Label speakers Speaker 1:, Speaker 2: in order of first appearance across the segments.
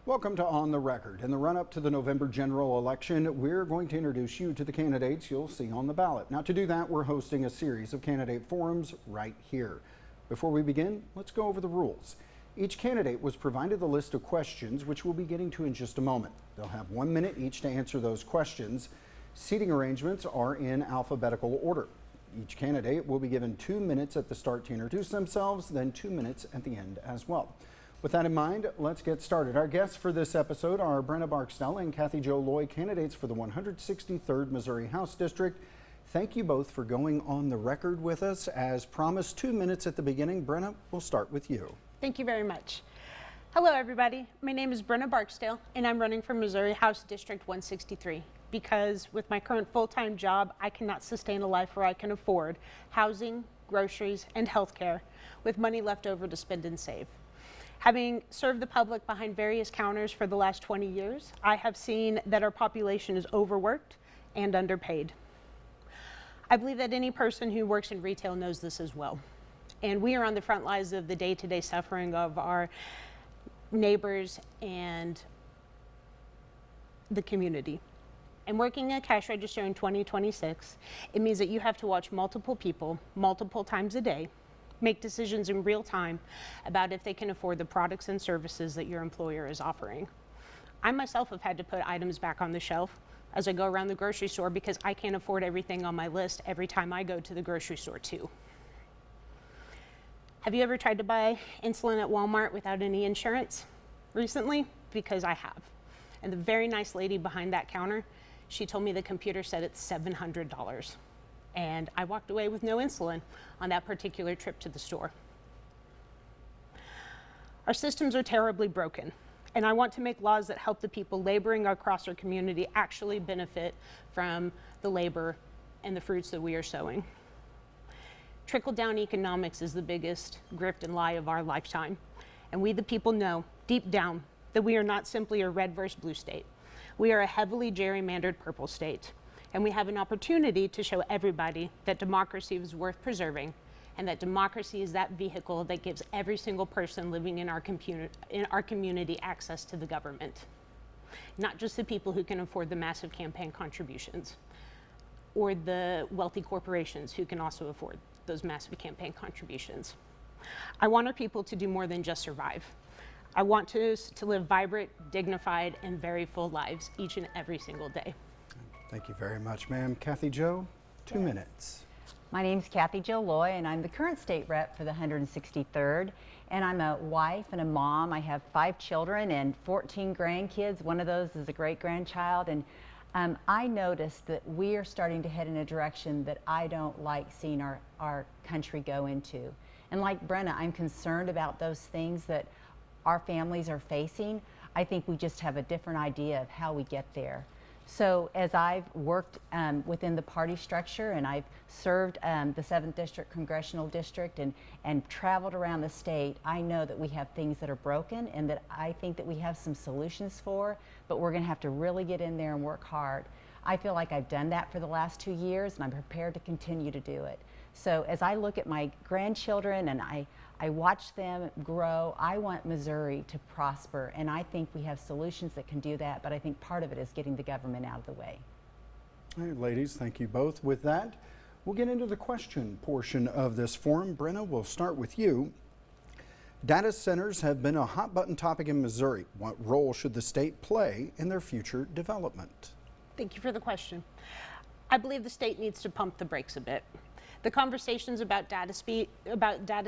Speaker 1: Welcome to On the Record. In the run-up to the November general election, we're going to introduce you to the candidates you'll see on the ballot. Now, to do that, we're hosting a series of candidate forums right here. Before we begin, let's go over the rules. Each candidate was provided a list of questions, which we'll be getting to in just a moment. They'll have 1 minute each to answer those questions. Seating arrangements are in alphabetical order. Each candidate will be given 2 minutes at the start to introduce themselves, then 2 minutes at the end as well. With that in mind, let's get started. Our guests for this episode are Brenna Barksdale and Kathy Jo Loy, candidates for the 163rd Missouri House District. Thank you both for going on the record with us. As promised, 2 minutes at the beginning. Brenna, we'll start with you.
Speaker 2: Thank you very much. Hello, everybody. My name is Brenna Barksdale, and I'm running for Missouri House District 163 because with my current full-time job, I cannot sustain a life where I can afford housing, groceries, and health care with money left over to spend and save. Having served the public behind various counters for the last 20 years, I have seen that our population is overworked and underpaid. I believe that any person who works in retail knows this as well. And we are on the front lines of the day-to-day suffering of our neighbors and the community. And working a cash register in 2026, it means that you have to watch multiple people multiple times a day, make decisions in real time about if they can afford the products and services that your employer is offering. I myself have had to put items back on the shelf as I go around the grocery store because I can't afford everything on my list every time I go to the grocery store too. Have you ever tried to buy insulin at Walmart without any insurance recently? Because I have. And the very nice lady behind that counter, she told me the computer said it's $700. And I walked away with no insulin on that particular trip to the store. Our systems are terribly broken, and I want to make laws that help the people laboring across our community actually benefit from the labor and the fruits that we are sowing. Trickle-down economics is the biggest grift and lie of our lifetime, and we the people know, deep down, that we are not simply a red versus blue state. We are a heavily gerrymandered purple state. And we have an opportunity to show everybody that democracy is worth preserving and that democracy is that vehicle that gives every single person living in our community access to the government. Not just the people who can afford the massive campaign contributions or the wealthy corporations who can also afford those massive campaign contributions. I want our people to do more than just survive. I want to live vibrant, dignified, and very full lives each and every single day.
Speaker 1: Thank you very much, ma'am. Kathy Jo, 2 minutes.
Speaker 3: My name's Kathy Jo Loy, and I'm the current state rep for the 163rd. And I'm a wife and a mom. I have 5 children and 14 grandkids. One of those is a great-grandchild. And I noticed that we are starting to head in a direction that I don't like seeing our country go into. And like Brenna, I'm concerned about those things that our families are facing. I think we just have a different idea of how we get there. So as I've worked within the party structure and I've served the 7th District Congressional District and traveled around the state, I know that we have things that are broken and that I think that we have some solutions for, but we're going to have to really get in there and work hard. I feel like I've done that for the last 2 years and I'm prepared to continue to do it. So as I look at my grandchildren and I watch them grow, I want Missouri to prosper, and I think we have solutions that can do that, but I think part of it is getting the government out of the way.
Speaker 1: All right, ladies, thank you both. With that, we'll get into the question portion of this forum. Brenna, we'll start with you. Data centers have been a hot-button topic in Missouri. What role should the state play in their future development?
Speaker 2: Thank you for the question. I believe the state needs to pump the brakes a bit. The conversations about data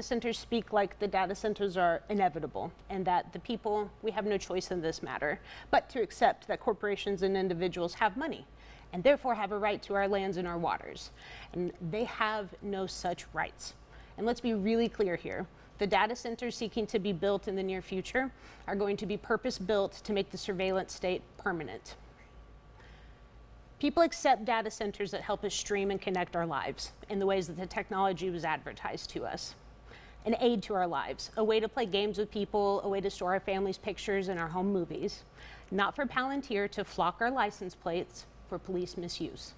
Speaker 2: centers speak like the data centers are inevitable and that the people, we have no choice in this matter, but to accept that corporations and individuals have money and therefore have a right to our lands and our waters. And they have no such rights. And let's be really clear here. The data centers seeking to be built in the near future are going to be purpose-built to make the surveillance state permanent. People accept data centers that help us stream and connect our lives in the ways that the technology was advertised to us. An aid to our lives, a way to play games with people, a way to store our family's pictures and our home movies. Not for Palantir to flock our license plates for police misuse.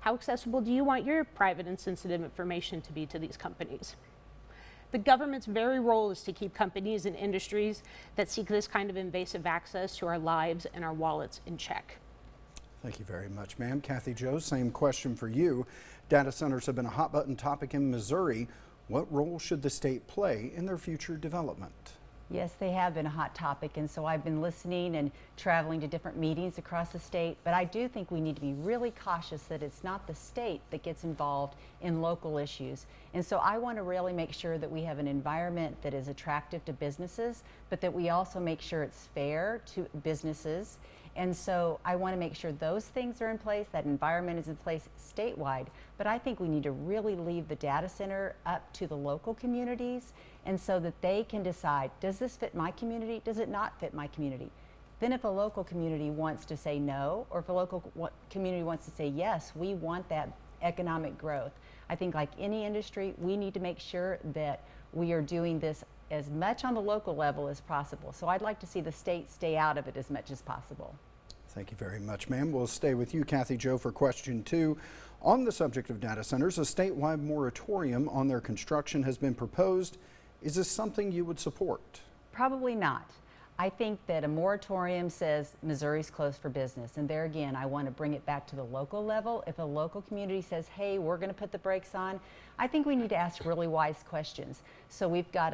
Speaker 2: How accessible do you want your private and sensitive information to be to these companies? The government's very role is to keep companies and industries that seek this kind of invasive access to our lives and our wallets in check.
Speaker 1: Thank you very much, ma'am. Kathy Jo, same question for you. Data centers have been a hot button topic in Missouri. What role should the state play in their future development?
Speaker 3: Yes, they have been a hot topic, and so I've been listening and traveling to different meetings across the state, but I do think we need to be really cautious that it's not the state that gets involved in local issues. And so I want to really make sure that we have an environment that is attractive to businesses, but that we also make sure it's fair to businesses. And so I want to make sure those things are in place, that environment is in place statewide. But I think we need to really leave the data center up to the local communities, and so that they can decide, does this fit my community? Does it not fit my community? Then if a local community wants to say no, or if a local community wants to say yes, we want that economic growth. I think like any industry, we need to make sure that we are doing this as much on the local level as possible. So I'd like to see the state stay out of it as much as possible.
Speaker 1: Thank you very much, ma'am. We'll stay with you, Kathy Jo, for question 2. On the subject of data centers, a statewide moratorium on their construction has been proposed. Is this something you would support?
Speaker 3: Probably not. I think that a moratorium says Missouri's closed for business. And there again, I want to bring it back to the local level. If a local community says, hey, we're going to put the brakes on, I think we need to ask really wise questions. So we've got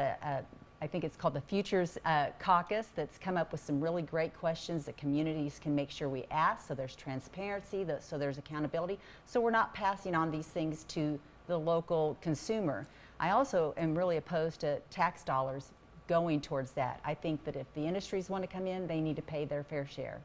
Speaker 3: I think it's called the Futures Caucus that's come up with some really great questions that communities can make sure we ask, so there's transparency, so there's accountability, so we're not passing on these things to the local consumer. I also am really opposed to tax dollars going towards that. I think that if the industries want to come in, they need to pay their fair share.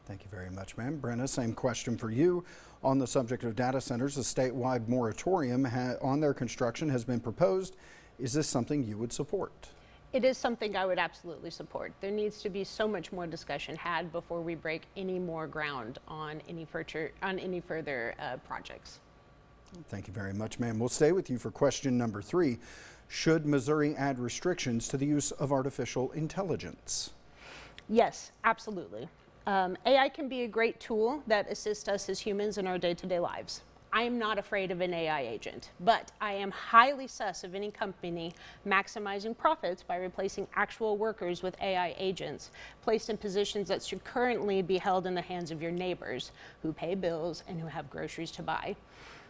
Speaker 1: Thank you very much, ma'am. Brenna, same question for you. On the subject of data centers, a statewide moratorium on their construction has been proposed. Is this something you would support?
Speaker 2: It is something I would absolutely support. There needs to be so much more discussion had before we break any more ground on any further projects.
Speaker 1: Thank you very much, ma'am. We'll stay with you for question number 3. Should Missouri add restrictions to the use of artificial intelligence?
Speaker 2: Yes, absolutely. AI can be a great tool that assists us as humans in our day-to-day lives. I am not afraid of an AI agent, but I am highly sus of any company maximizing profits by replacing actual workers with AI agents placed in positions that should currently be held in the hands of your neighbors who pay bills and who have groceries to buy.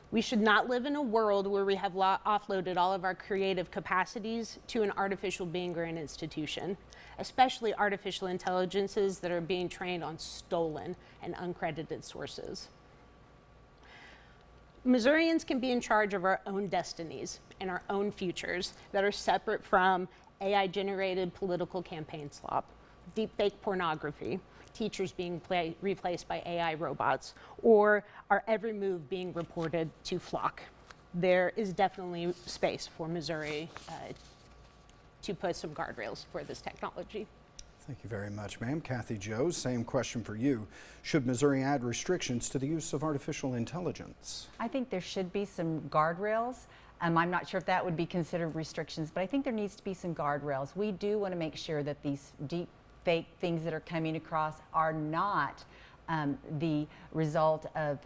Speaker 2: We should not live in a world where we have offloaded all of our creative capacities to an artificial being or an institution, especially artificial intelligences that are being trained on stolen and uncredited sources. Missourians can be in charge of our own destinies and our own futures that are separate from AI-generated political campaign slop, deepfake pornography, teachers being replaced by AI robots, or our every move being reported to Flock. There is definitely space for Missouri to put some guardrails for this technology.
Speaker 1: Thank you very much, ma'am. Kathy Jo, same question for you. Should Missouri add restrictions to the use of artificial intelligence?
Speaker 3: I think there should be some guardrails. I'm not sure if that would be considered restrictions, but I think there needs to be some guardrails. We do want to make sure that these deep fake things that are coming across are not the result of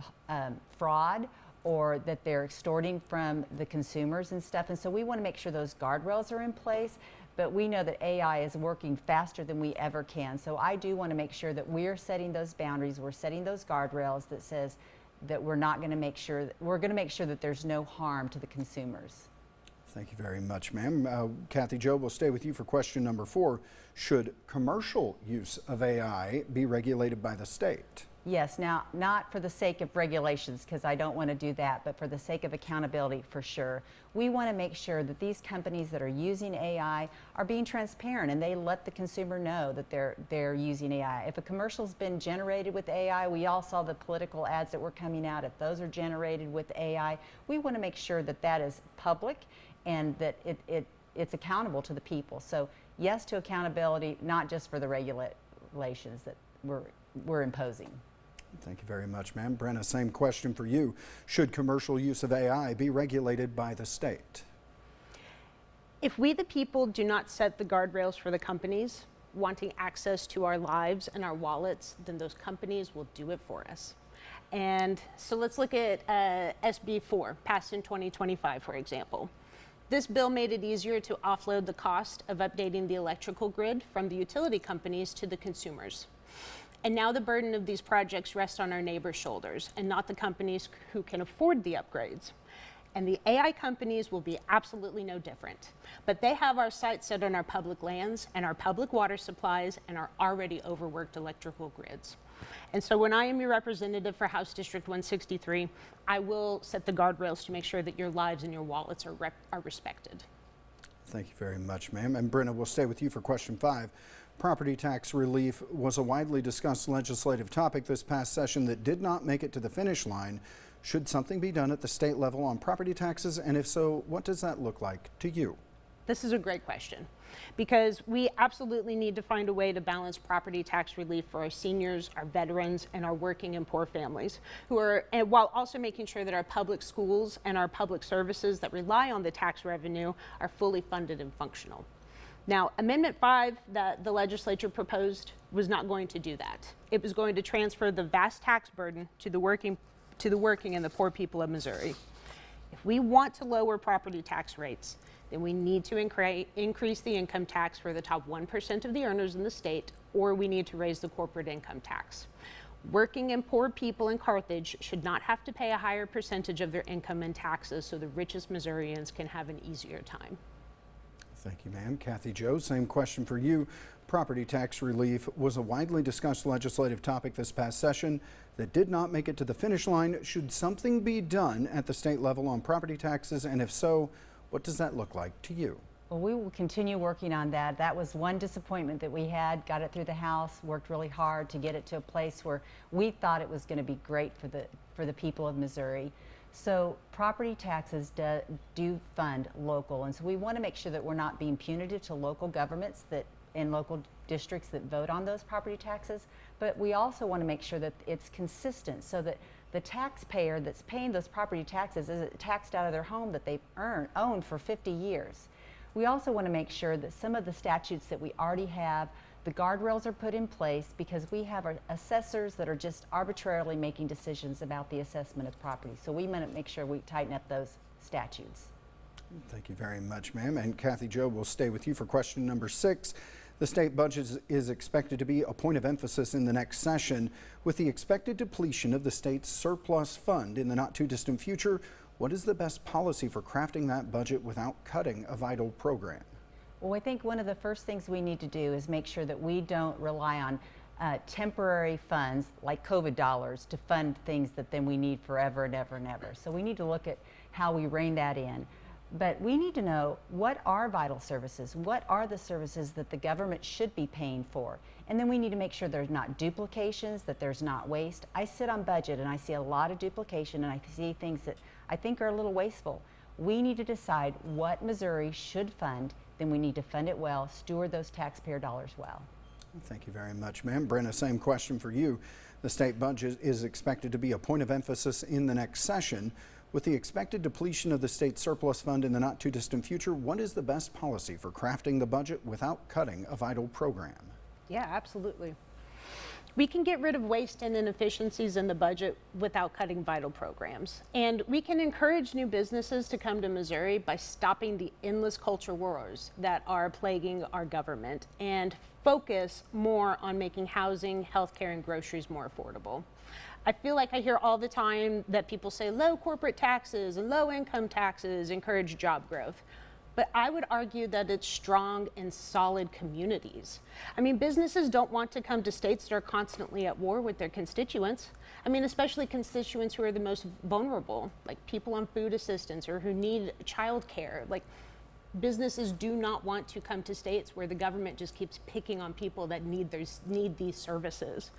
Speaker 3: fraud, or that they're extorting from the consumers and stuff. And so we want to make sure those guardrails are in place. But we know that AI is working faster than we ever can. So I do want to make sure that we're setting those boundaries, we're setting those guardrails that says that we're not going to make sure that there's no harm to the consumers.
Speaker 1: Thank you very much, ma'am. Kathy Jo, we'll stay with you for question number 4. Should commercial use of AI be regulated by the state?
Speaker 3: Yes, now not for the sake of regulations, because I don't want to do that, but for the sake of accountability, for sure. We want to make sure that these companies that are using AI are being transparent and they let the consumer know that they're using AI. If a commercial's been generated with AI, we all saw the political ads that were coming out. If those are generated with AI, we want to make sure that that is public and that it's accountable to the people. So yes to accountability, not just for the regulations that we're imposing.
Speaker 1: Thank you very much, ma'am. Brenna, same question for you. Should commercial use of AI be regulated by the state?
Speaker 2: If we, the people, do not set the guardrails for the companies wanting access to our lives and our wallets, then those companies will do it for us. And so let's look at SB 4, passed in 2025, for example. This bill made it easier to offload the cost of updating the electrical grid from the utility companies to the consumers. And now the burden of these projects rests on our neighbors' shoulders and not the companies who can afford the upgrades. And the AI companies will be absolutely no different. But they have our sights set on our public lands and our public water supplies and our already overworked electrical grids. And so when I am your representative for House District 163, I will set the guardrails to make sure that your lives and your wallets are respected.
Speaker 1: Thank you very much, ma'am. And Brenna, we'll stay with you for question 5. Property tax relief was a widely discussed legislative topic this past session that did not make it to the finish line. Should something be done at the state level on property taxes? And if so, what does that look like to you?
Speaker 2: This is a great question because we absolutely need to find a way to balance property tax relief for our seniors, our veterans, and our working and poor families and while also making sure that our public schools and our public services that rely on the tax revenue are fully funded and functional. Now, Amendment 5 that the legislature proposed was not going to do that. It was going to transfer the vast tax burden to the working and the poor people of Missouri. If we want to lower property tax rates, then we need to increase the income tax for the top 1% of the earners in the state, or we need to raise the corporate income tax. Working and poor people in Carthage should not have to pay a higher percentage of their income in taxes so the richest Missourians can have an easier time.
Speaker 1: Thank you, ma'am. Kathy Jo, same question for you. Property tax relief was a widely discussed legislative topic this past session that did not make it to the finish line. Should something be done at the state level on property taxes? And if so, what does that look like to you?
Speaker 3: Well, we will continue working on that. That was one disappointment that we had. Got it through the House, worked really hard to get it to a place where we thought it was going to be great for the people of Missouri. So property taxes do fund local, and so we want to make sure that we're not being punitive to local governments and local districts that vote on those property taxes, but we also want to make sure that it's consistent so that the taxpayer that's paying those property taxes isn't taxed out of their home that they've owned for 50 years. We also want to make sure that some of the statutes that we already have, the guardrails are put in place because we have our assessors that are just arbitrarily making decisions about the assessment of property. So we want to make sure we tighten up those statutes.
Speaker 1: Thank you very much, ma'am. And Kathy Jo, will stay with you for question number 6. The state budget is expected to be a point of emphasis in the next session. With the expected depletion of the state's surplus fund in the not too distant future, what is the best policy for crafting that budget without cutting a vital program?
Speaker 3: Well, I think one of the first things we need to do is make sure that we don't rely on temporary funds like COVID dollars to fund things that then we need forever and ever and ever. So we need to look at how we rein that in. But we need to know what are vital services, what are the services that the government should be paying for. And then we need to make sure there's not duplications, that there's not waste. I sit on budget and I see a lot of duplication and I see things that I think are a little wasteful. We need to decide what Missouri should fund, then we need to fund it well, steward those taxpayer dollars well.
Speaker 1: Thank you very much, ma'am. Brenna, same question for you. The state budget is expected to be a point of emphasis in the next session. With the expected depletion of the state surplus fund in the not too distant future, what is the best policy for crafting the budget without cutting a vital program?
Speaker 2: Yeah, absolutely. We can get rid of waste and inefficiencies in the budget without cutting vital programs. And we can encourage new businesses to come to Missouri by stopping the endless culture wars that are plaguing our government and focus more on making housing, healthcare, and groceries more affordable. I feel like I hear all the time that people say low corporate taxes and low income taxes encourage job growth. But I would argue that it's strong and solid communities. I mean, businesses don't want to come to states that are constantly at war with their constituents. I mean, especially constituents who are the most vulnerable, like people on food assistance or who need child care. Like, businesses do not want to come to states where the government just keeps picking on people that need these services.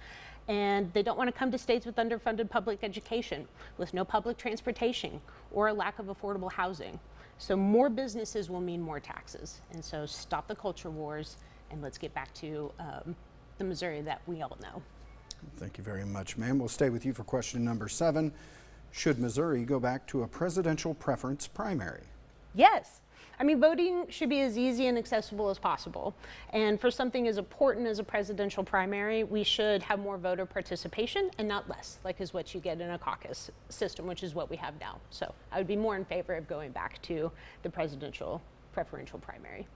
Speaker 2: And they don't want to come to states with underfunded public education, with no public transportation, or a lack of affordable housing. So more businesses will mean more taxes. And so stop the culture wars and let's get back to the Missouri that we all know.
Speaker 1: Thank you very much, ma'am. We'll stay with you for question number 7. Should Missouri go back to a presidential preference primary?
Speaker 2: Yes. I mean, voting should be as easy and accessible as possible. And for something as important as a presidential primary, we should have more voter participation and not less, like is what you get in a caucus system, which is what we have now. So I would be more in favor of going back to the presidential preferential primary.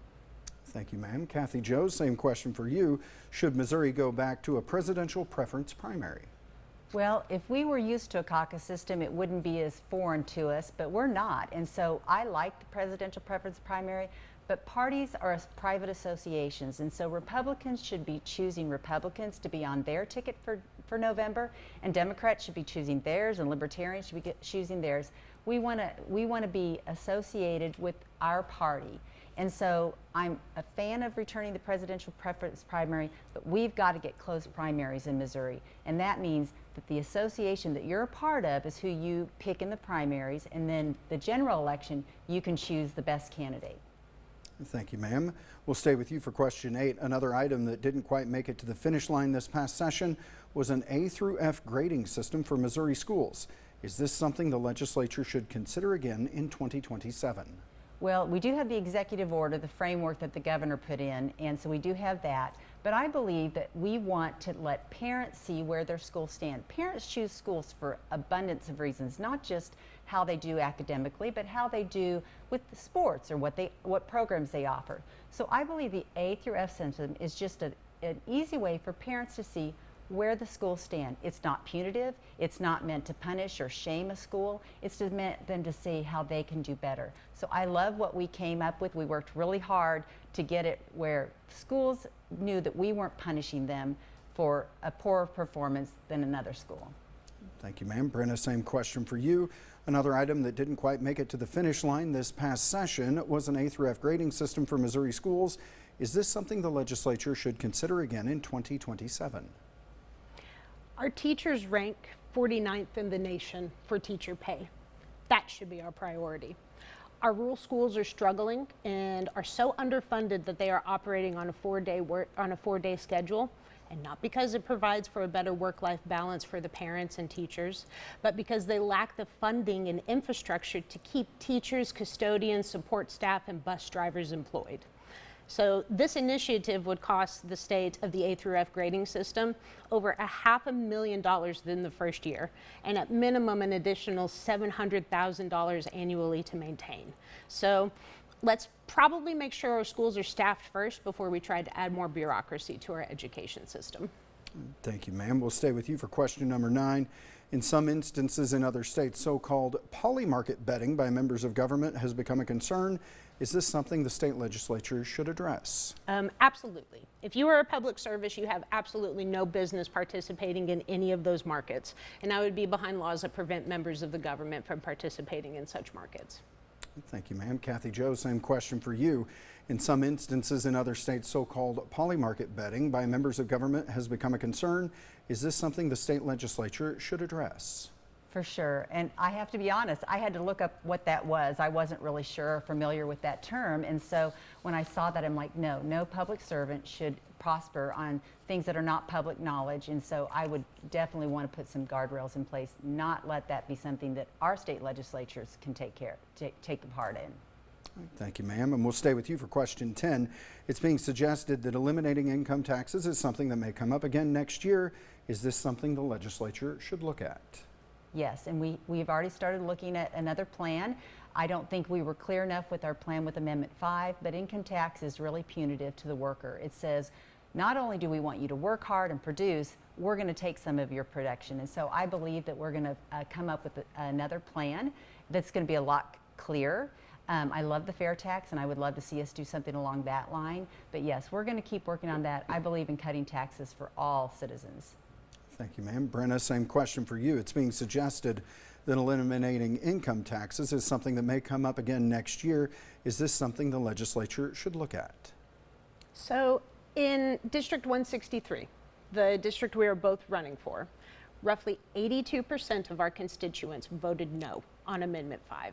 Speaker 1: Thank you, ma'am. Kathy Jo, same question for you. Should Missouri go back to a presidential preference primary?
Speaker 3: Well, if we were used to a caucus system, it wouldn't be as foreign to us, but we're not. And so I like the presidential preference primary, but parties are private associations. And so Republicans should be choosing Republicans to be on their ticket for November, and Democrats should be choosing theirs, and Libertarians should be choosing theirs. We want to be associated with our party. And so I'm a fan of returning the presidential preference primary, but we've got to get close primaries in Missouri. And that means that the association that you're a part of is who you pick in the primaries, and then the general election, you can choose the best candidate.
Speaker 1: Thank you, ma'am. We'll stay with you for question 8. Another item that didn't quite make it to the finish line this past session was an A through F grading system for Missouri schools. Is this something the legislature should consider again in 2027?
Speaker 3: Well, we do have the executive order, the framework that the governor put in, and so we do have that. But I believe that we want to let parents see where their schools stand. Parents choose schools for abundance of reasons, not just how they do academically, but how they do with the sports or what programs they offer. So I believe the A through F system is just an easy way for parents to see where the schools stand. It's not punitive. It's not meant to punish or shame a school. It's just meant them to see how they can do better. So I love what we came up with. We worked really hard to get it where schools knew that we weren't punishing them for a poorer performance than another school.
Speaker 1: Thank you, ma'am. Brenna, same question for you. Another item that didn't quite make it to the finish line this past session was an A through F grading system for Missouri schools. Is this something the legislature should consider again in 2027?
Speaker 2: Our teachers rank 49th in the nation for teacher pay. That should be our priority. Our rural schools are struggling and are so underfunded that they are operating on a four-day schedule, and not because it provides for a better work-life balance for the parents and teachers, but because they lack the funding and infrastructure to keep teachers, custodians, support staff, and bus drivers employed. So this initiative would cost the state of the A through F grading system over $500,000 in the first year, and at minimum an additional $700,000 annually to maintain. So let's probably make sure our schools are staffed first before we try to add more bureaucracy to our education system.
Speaker 1: Thank you, ma'am. We'll stay with you for question number 9. In some instances in other states, so-called poly-market betting by members of government has become a concern. Is this something the state legislature should address?
Speaker 2: Absolutely. If you are a public service, you have absolutely no business participating in any of those markets. And I would be behind laws that prevent members of the government from participating in such markets.
Speaker 1: Thank you, ma'am. Kathy Jo, same question for you. In some instances in other states, so-called poly-market betting by members of government has become a concern. Is this something the state legislature should address?
Speaker 3: For sure. And I have to be honest, I had to look up what that was. I wasn't really sure or familiar with that term. And so when I saw that, I'm like, no public servant should prosper on things that are not public knowledge. And so I would definitely want to put some guardrails in place, not let that be something that our state legislatures can take part in.
Speaker 1: Thank you, ma'am. And we'll stay with you for question 10. It's being suggested that eliminating income taxes is something that may come up again next year. Is this something the legislature should look at?
Speaker 3: Yes, and we've already started looking at another plan. I don't think we were clear enough with our plan with Amendment 5, but income tax is really punitive to the worker. It says, not only do we want you to work hard and produce, we're going to take some of your production. And so I believe that we're going to come up with another plan that's going to be a lot clearer. I love the fair tax, and I would love to see us do something along that line. But yes, we're going to keep working on that. I believe in cutting taxes for all citizens.
Speaker 1: Thank you, ma'am. Brenna, same question for you. It's being suggested that eliminating income taxes is something that may come up again next year. Is this something the legislature should look at?
Speaker 2: So in District 163, the district we are both running for, roughly 82% of our constituents voted no on Amendment 5.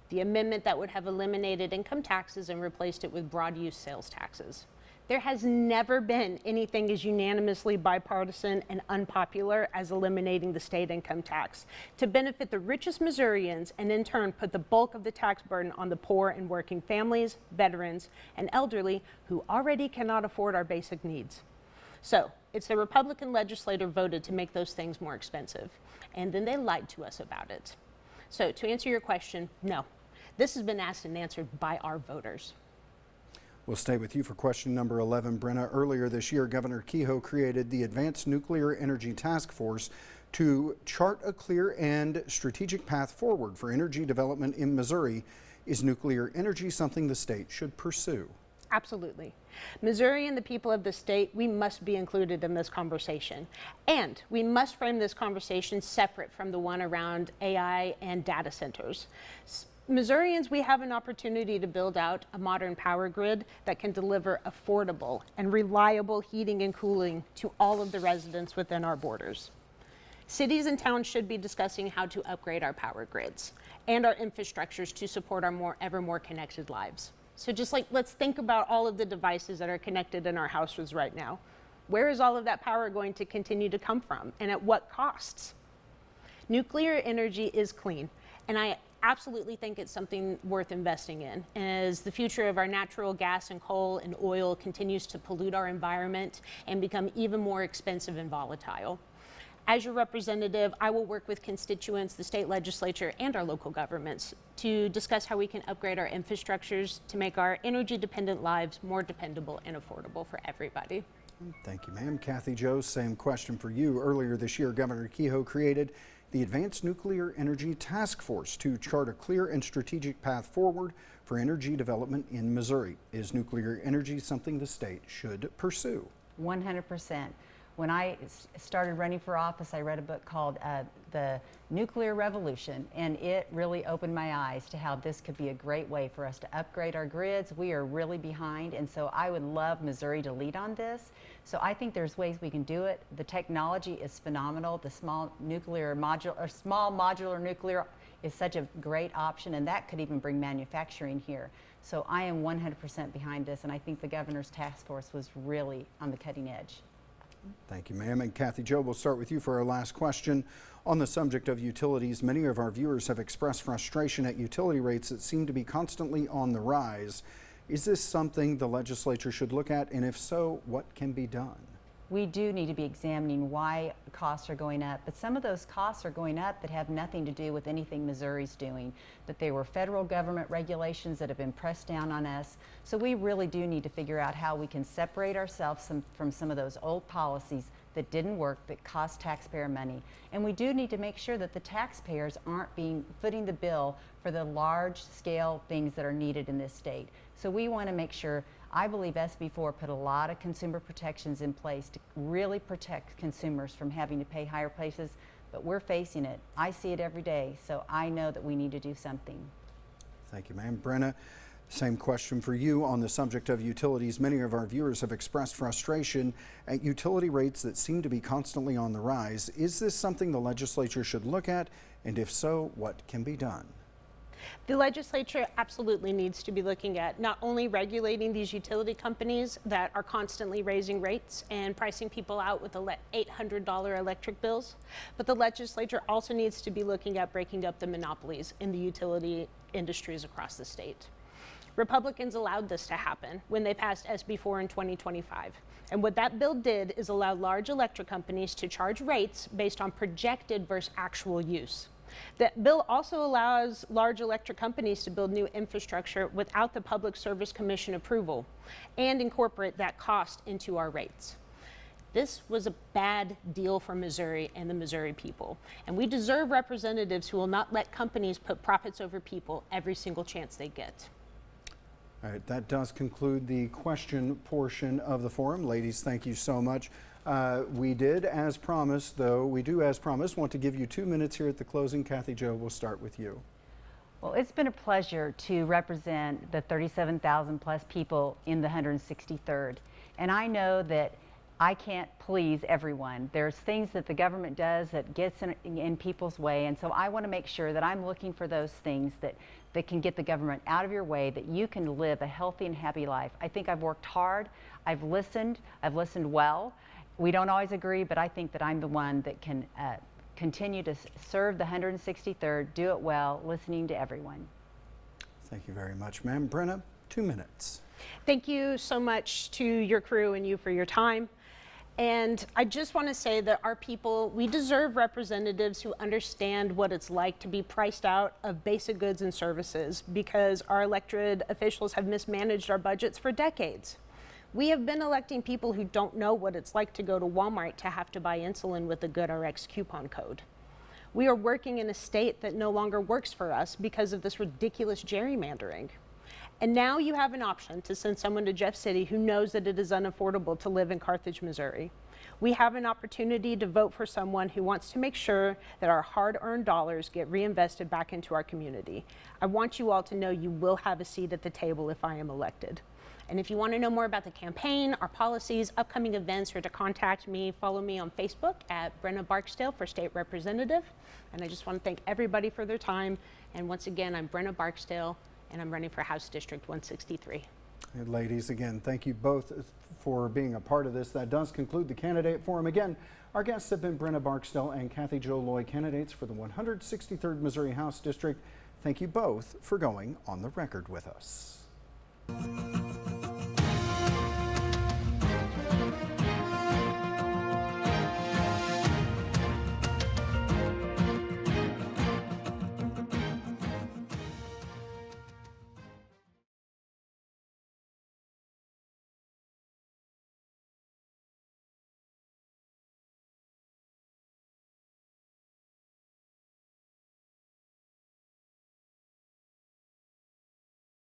Speaker 2: The amendment that would have eliminated income taxes and replaced it with broad use sales taxes. There has never been anything as unanimously bipartisan and unpopular as eliminating the state income tax to benefit the richest Missourians and in turn put the bulk of the tax burden on the poor and working families, veterans, and elderly who already cannot afford our basic needs. So it's the Republican legislator voted to make those things more expensive, and then they lied to us about it. So to answer your question, no, this has been asked and answered by our voters.
Speaker 1: We'll stay with you for question number 11, Brenna. Earlier this year, Governor Kehoe created the Advanced Nuclear Energy Task Force to chart a clear and strategic path forward for energy development in Missouri. Is nuclear energy something the state should pursue?
Speaker 2: Absolutely. Missouri and the people of the state, we must be included in this conversation. And we must frame this conversation separate from the one around AI and data centers. Missourians, we have an opportunity to build out a modern power grid that can deliver affordable and reliable heating and cooling to all of the residents within our borders. Cities and towns should be discussing how to upgrade our power grids and our infrastructures to support our ever more connected lives. So let's think about all of the devices that are connected in our houses right now. Where is all of that power going to continue to come from, and at what costs? Nuclear energy is clean, and I absolutely think it's something worth investing in. As the future of our natural gas and coal and oil continues to pollute our environment and become even more expensive and volatile. As your representative, I will work with constituents, the state legislature, and our local governments to discuss how we can upgrade our infrastructures to make our energy-dependent lives more dependable and affordable for everybody.
Speaker 1: Thank you, ma'am. Kathy Jo, same question for you. Earlier this year, Governor Kehoe created the Advanced Nuclear Energy Task Force to chart a clear and strategic path forward for energy development in Missouri. Is nuclear energy something the state should pursue?
Speaker 3: 100%. When I started running for office, I read a book called The Nuclear Revolution, and it really opened my eyes to how this could be a great way for us to upgrade our grids. We are really behind, and so I would love Missouri to lead on this. So I think there's ways we can do it. The technology is phenomenal. The small modular nuclear is such a great option, and that could even bring manufacturing here. So I am 100% behind this, and I think the governor's task force was really on the cutting edge.
Speaker 1: Thank you, ma'am. And Kathy Jo, we'll start with you for our last question. On the subject of utilities, many of our viewers have expressed frustration at utility rates that seem to be constantly on the rise. Is this something the legislature should look at? And if so, what can be done?
Speaker 3: We do need to be examining why costs are going up, but some of those costs are going up that have nothing to do with anything Missouri's doing, that they were federal government regulations that have been pressed down on us. So we really do need to figure out how we can separate ourselves from some of those old policies that didn't work, that cost taxpayer money. And we do need to make sure that the taxpayers aren't footing the bill for the large scale things that are needed in this state. So we want to make sure. I believe SB4 put a lot of consumer protections in place to really protect consumers from having to pay higher prices, but we're facing it. I see it every day, so I know that we need to do something.
Speaker 1: Thank you, ma'am. Brenna, same question for you on the subject of utilities. Many of our viewers have expressed frustration at utility rates that seem to be constantly on the rise. Is this something the legislature should look at? And if so, what can be done?
Speaker 2: The legislature absolutely needs to be looking at not only regulating these utility companies that are constantly raising rates and pricing people out with $800 electric bills, but the legislature also needs to be looking at breaking up the monopolies in the utility industries across the state. Republicans allowed this to happen when they passed SB4 in 2025. And what that bill did is allow large electric companies to charge rates based on projected versus actual use. That bill also allows large electric companies to build new infrastructure without the Public Service Commission approval and incorporate that cost into our rates. This was a bad deal for Missouri and the Missouri people, and we deserve representatives who will not let companies put profits over people every single chance they get.
Speaker 1: All right, that does conclude the question portion of the forum. Ladies, thank you so much. We do as promised, want to give you 2 minutes here at the closing. Kathy Jo, we'll start with you.
Speaker 3: Well, it's been a pleasure to represent the 37,000 plus people in the 163rd. And I know that I can't please everyone. There's things that the government does that gets in people's way, and so I want to make sure that I'm looking for those things that can get the government out of your way, that you can live a healthy and happy life. I think I've worked hard, I've listened well. We don't always agree, but I think that I'm the one that can continue to serve the 163rd, do it well, listening to everyone.
Speaker 1: Thank you very much, ma'am. Brenna, 2 minutes.
Speaker 2: Thank you so much to your crew and you for your time. And I just want to say that our people, we deserve representatives who understand what it's like to be priced out of basic goods and services, because our elected officials have mismanaged our budgets for decades. We have been electing people who don't know what it's like to go to Walmart to have to buy insulin with a GoodRx coupon code. We are working in a state that no longer works for us because of this ridiculous gerrymandering. And now you have an option to send someone to Jeff City who knows that it is unaffordable to live in Carthage, Missouri. We have an opportunity to vote for someone who wants to make sure that our hard-earned dollars get reinvested back into our community. I want you all to know you will have a seat at the table if I am elected. And if you want to know more about the campaign, our policies, upcoming events, or to contact me, follow me on Facebook at Brenna Barksdale for State Representative. And I just want to thank everybody for their time. And once again, I'm Brenna Barksdale, and I'm running for House District 163.
Speaker 1: And ladies, again, thank you both for being a part of this. That does conclude the candidate forum. Again, our guests have been Brenna Barksdale and Kathy Jo Loy, candidates for the 163rd Missouri House District. Thank you both for going on the record with us.